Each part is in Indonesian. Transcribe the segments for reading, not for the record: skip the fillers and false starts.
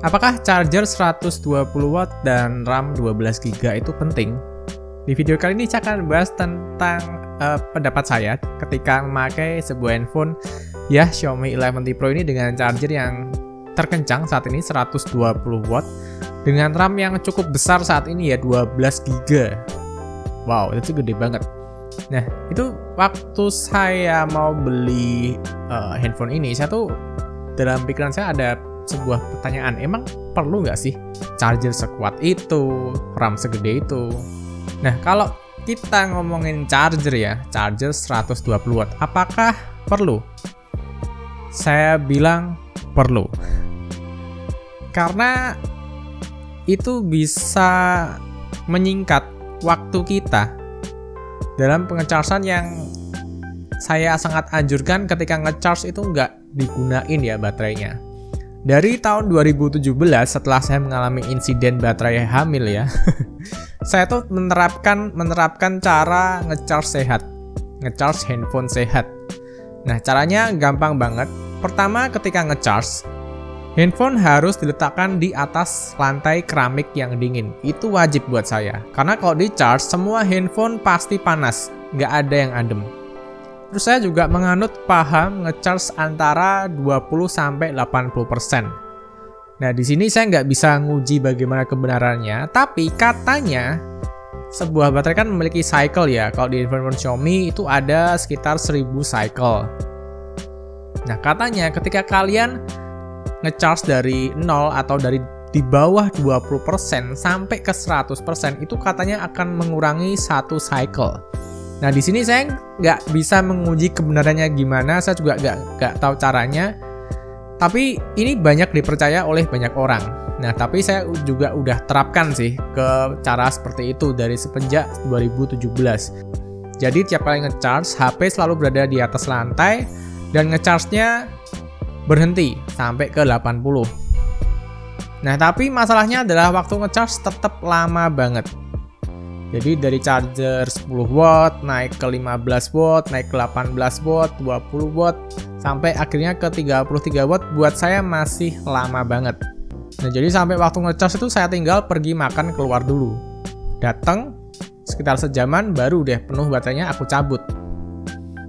Apakah charger 120 watt dan RAM 12 GB itu penting? Di video kali ini saya akan bahas tentang pendapat saya ketika memakai sebuah handphone ya Xiaomi 11T Pro ini dengan charger yang terkencang saat ini 120 watt dengan RAM yang cukup besar saat ini ya 12 GB. Wow, itu gede banget. Nah, itu waktu saya mau beli handphone ini, saya tuh dalam pikiran saya ada sebuah pertanyaan, emang perlu nggak sih charger sekuat itu, RAM segede itu? Nah, kalau kita ngomongin charger ya, charger 120 watt, apakah perlu? Saya bilang perlu. Karena itu bisa menyingkat waktu kita dalam pengecasan yang saya sangat anjurkan ketika ngecharge itu nggak digunain ya baterainya. Dari tahun 2017 setelah saya mengalami insiden baterai hamil ya, saya tuh menerapkan cara ngecharge sehat, ngecharge handphone sehat. Nah, caranya gampang banget. Pertama, ketika ngecharge, handphone harus diletakkan di atas lantai keramik yang dingin. Itu wajib buat saya. Karena kalau di charge, semua handphone pasti panas. Nggak ada yang adem. Terus saya juga menganut paham ngecharge antara 20-80%. Nah, di sini saya nggak bisa nguji bagaimana kebenarannya. Tapi katanya, sebuah baterai kan memiliki cycle ya. Kalau di handphone Xiaomi itu ada sekitar 1000 cycle. Nah, katanya ketika kalian ngecharge dari 0 atau dari di bawah 20% sampai ke 100% itu katanya akan mengurangi satu cycle. Nah, di sini saya nggak bisa menguji kebenarannya gimana, saya juga nggak tahu caranya. Tapi ini banyak dipercaya oleh banyak orang. Nah, tapi saya juga udah terapkan sih ke cara seperti itu dari semenjak 2017. Jadi tiap kali ngecharge, HP selalu berada di atas lantai dan ngecharge-nya berhenti sampai ke 80. Nah, tapi masalahnya adalah waktu ngecharge tetap lama banget. Jadi dari charger 10 watt naik ke 15 watt, naik ke 18 watt, 20 watt, sampai akhirnya ke 33 watt buat saya masih lama banget. Nah, jadi sampai waktu ngecharge itu saya tinggal pergi makan keluar dulu. Datang sekitar sejaman baru deh penuh baterainya aku cabut.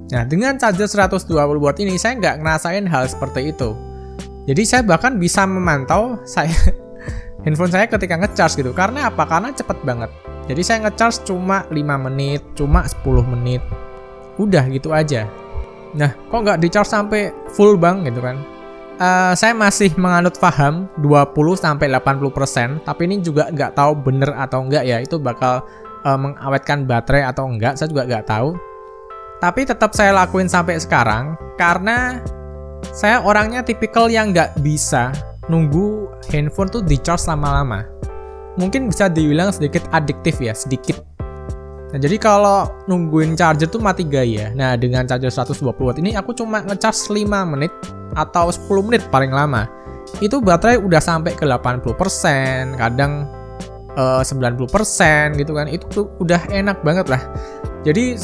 Nah, dengan charger 120 watt ini saya nggak ngerasain hal seperti itu. Jadi saya bahkan bisa memantau handphone saya ketika ngecharge gitu. Karena apa? Karena cepet banget. Jadi saya ngecharge cuma 5 menit, cuma 10 menit. Udah gitu aja. Nah, kok nggak di-charge sampai full bang gitu kan? Saya masih menganut paham 20-80%, tapi ini juga nggak tahu bener atau enggak ya. Itu bakal mengawetkan baterai atau enggak, saya juga nggak tahu. Tapi tetap saya lakuin sampai sekarang karena saya orangnya tipikal yang nggak bisa nunggu handphone tuh di-charge lama-lama. Mungkin bisa dibilang sedikit adiktif ya, sedikit. Nah, jadi kalau nungguin charger tuh mati gaya. Nah, dengan charger 120 watt ini aku cuma ngecharge 5 menit atau 10 menit paling lama. Itu baterai udah sampai ke 80%, kadang 90% gitu kan. Itu tuh udah enak banget lah. Jadi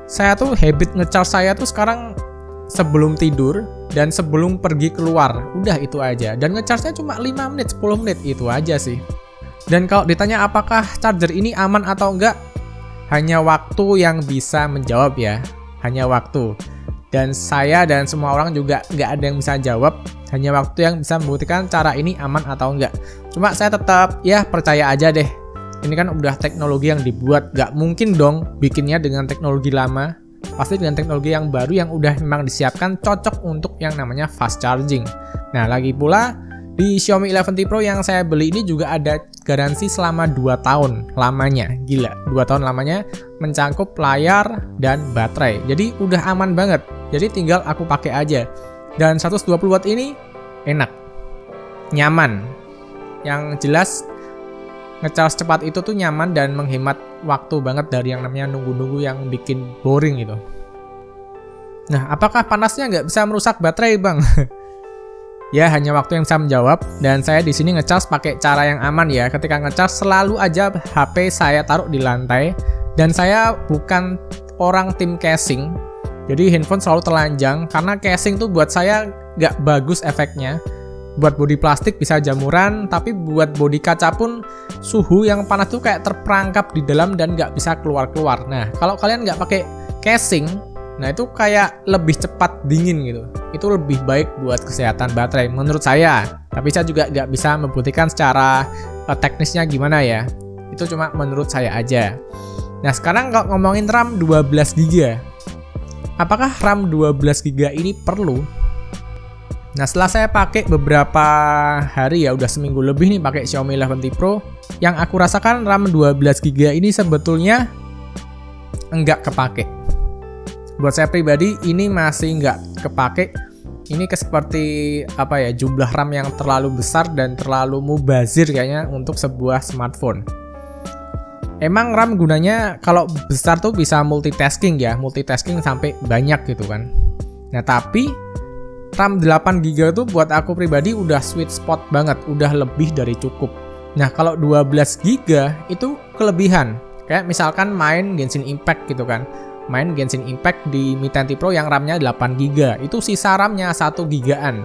saya tuh habit ngecharge saya tuh sekarang sebelum tidur dan sebelum pergi keluar. Udah itu aja. Dan ngecharge-nya cuma 5 menit, 10 menit itu aja sih. Dan kalau ditanya apakah charger ini aman atau enggak, hanya waktu yang bisa menjawab ya. Hanya waktu. Dan saya dan semua orang juga nggak ada yang bisa jawab. Hanya waktu yang bisa membuktikan cara ini aman atau enggak. Cuma saya tetap ya percaya aja deh. Ini kan udah teknologi yang dibuat. Nggak mungkin dong bikinnya dengan teknologi lama. Pasti dengan teknologi yang baru yang udah memang disiapkan cocok untuk yang namanya fast charging. Nah, lagi pula di Xiaomi 11T Pro yang saya beli ini juga ada garansi selama 2 tahun lamanya. Gila, 2 tahun lamanya mencakup layar dan baterai. Jadi udah aman banget. Jadi tinggal aku pakai aja. Dan 120 watt ini enak, nyaman. Yang jelas ngecharge cepat itu tuh nyaman dan menghemat waktu banget dari yang namanya nunggu-nunggu yang bikin boring gitu. Nah, apakah panasnya nggak bisa merusak baterai, Bang? Ya, hanya waktu yang bisa menjawab. Dan saya di sini ngecharge pakai cara yang aman ya. Ketika ngecharge selalu aja HP saya taruh di lantai. Dan saya bukan orang tim casing. Jadi handphone selalu telanjang. Karena casing tuh buat saya nggak bagus efeknya. buat bodi plastik bisa jamuran, tapi buat bodi kaca pun suhu yang panas tuh kayak terperangkap di dalam dan nggak bisa keluar-keluar. Nah, kalau kalian nggak pakai casing, nah itu kayak lebih cepat dingin gitu. Itu lebih baik buat kesehatan baterai menurut saya. Tapi saya juga nggak bisa membuktikan secara teknisnya gimana ya. Itu cuma menurut saya aja. Nah, sekarang kalau ngomongin RAM 12GB. Apakah RAM 12GB ini perlu? Nah, setelah saya pakai beberapa hari ya, udah seminggu lebih nih pakai Xiaomi 11T Pro, yang aku rasakan RAM 12GB ini sebetulnya enggak kepake. Buat saya pribadi ini masih enggak kepake. Ini seperti apa ya, jumlah RAM yang terlalu besar dan terlalu mubazir kayaknya untuk sebuah smartphone. Emang RAM gunanya kalau besar tuh bisa multitasking ya, multitasking sampai banyak gitu kan. Nah, tapi RAM 8GB itu buat aku pribadi udah sweet spot banget, udah lebih dari cukup. Nah, kalau 12GB itu kelebihan. Kayak misalkan main Genshin Impact gitu kan. Main Genshin Impact di Mi 10T Pro yang RAM-nya 8GB, itu sisa RAM-nya 1GB-an.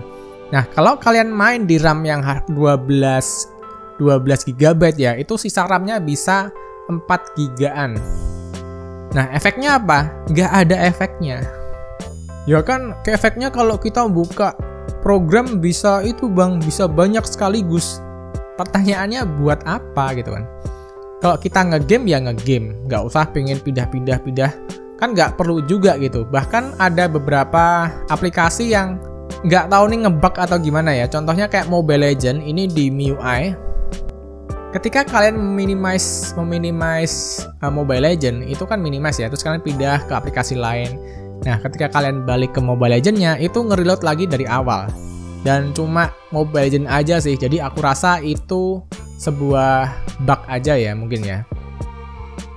Nah, kalau kalian main di RAM yang 12GB ya, itu sisa RAM-nya bisa 4GB-an. Nah, efeknya apa? Nggak ada efeknya. Ya kan, ke efeknya kalau kita buka program bisa itu bang, bisa banyak sekaligus. Pertanyaannya buat apa gitu kan? Kalau kita ngegame ya ngegame, nggak usah pengen pindah-pindah, kan nggak perlu juga gitu. Bahkan ada beberapa aplikasi yang nggak tahu nih ngebug atau gimana ya. Contohnya kayak Mobile Legends ini di MIUI. Ketika kalian meminimize Mobile Legends, itu kan minimize ya, terus kalian pindah ke aplikasi lain. Nah, ketika kalian balik ke Mobile Legends-nya, itu nge-reload lagi dari awal. Dan cuma Mobile Legends aja sih, jadi aku rasa itu sebuah bug aja ya mungkin ya.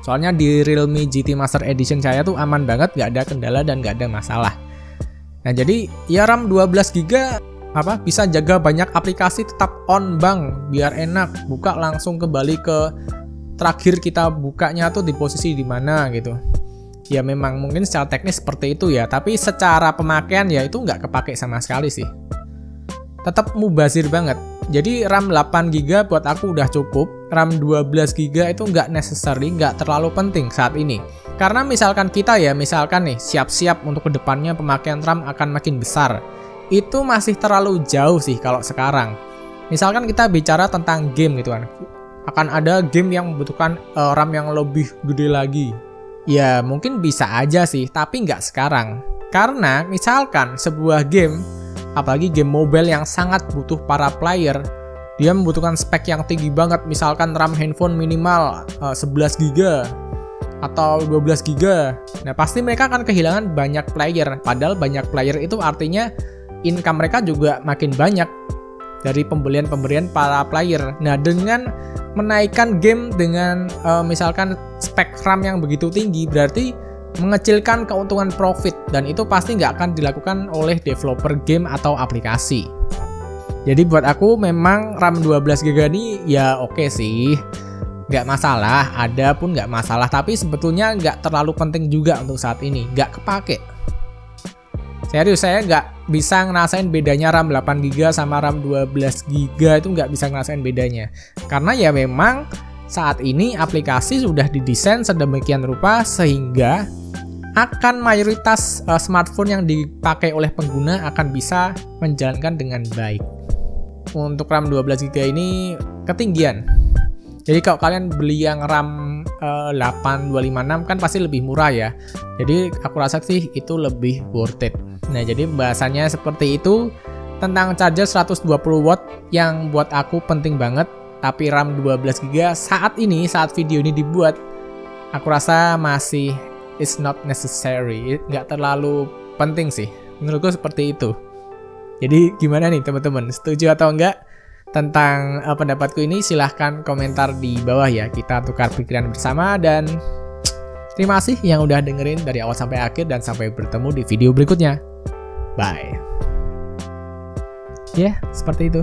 Soalnya di Realme GT Master Edition saya tuh aman banget, nggak ada kendala dan nggak ada masalah. Nah, jadi ya RAM 12GB bisa jaga banyak aplikasi tetap on bang, biar enak. Buka langsung kembali ke terakhir kita bukanya tuh di posisi di mana gitu. Ya memang mungkin secara teknis seperti itu ya, tapi secara pemakaian ya itu nggak kepake sama sekali sih. Tetap mubazir banget. Jadi RAM 8GB buat aku udah cukup. RAM 12GB itu nggak necessary, nggak terlalu penting saat ini. Karena misalkan kita ya, misalkan nih siap-siap untuk kedepannya pemakaian RAM akan makin besar. Itu masih terlalu jauh sih kalau sekarang. Misalkan kita bicara tentang game gitu kan. Akan ada game yang membutuhkan RAM yang lebih gede lagi. Ya mungkin bisa aja sih, tapi nggak sekarang. Karena misalkan sebuah game, apalagi game mobile yang sangat butuh para player, dia membutuhkan spek yang tinggi banget. Misalkan RAM handphone minimal 11GB atau 12GB. Nah, pasti mereka akan kehilangan banyak player. Padahal banyak player itu artinya income mereka juga makin banyak dari pembelian para player. Nah, dengan menaikkan game dengan misalkan spek RAM yang begitu tinggi, berarti mengecilkan keuntungan profit, dan itu pasti nggak akan dilakukan oleh developer game atau aplikasi. Jadi buat aku memang RAM 12GB ini ya oke sih, nggak masalah, ada pun nggak masalah, tapi sebetulnya nggak terlalu penting juga untuk saat ini, nggak kepake. Serius, saya nggak bisa ngerasain bedanya RAM 8GB sama RAM 12GB, itu nggak bisa ngerasain bedanya. Karena ya memang saat ini aplikasi sudah didesain sedemikian rupa sehingga akan mayoritas smartphone yang dipakai oleh pengguna akan bisa menjalankan dengan baik. Untuk RAM 12GB ini ketinggian. Jadi kalau kalian beli yang RAM 8256 kan pasti lebih murah ya. Jadi aku rasa sih itu lebih worth it. Nah, jadi bahasannya seperti itu tentang charger 120 watt yang buat aku penting banget. Tapi RAM 12GB saat ini, saat video ini dibuat, aku rasa masih it's not necessary, nggak terlalu penting sih. Menurutku seperti itu. Jadi gimana nih teman-teman, setuju atau enggak tentang pendapatku ini? Silahkan komentar di bawah ya, kita tukar pikiran bersama. Dan terima kasih yang udah dengerin dari awal sampai akhir, dan sampai bertemu di video berikutnya. Bye. Ya, seperti itu.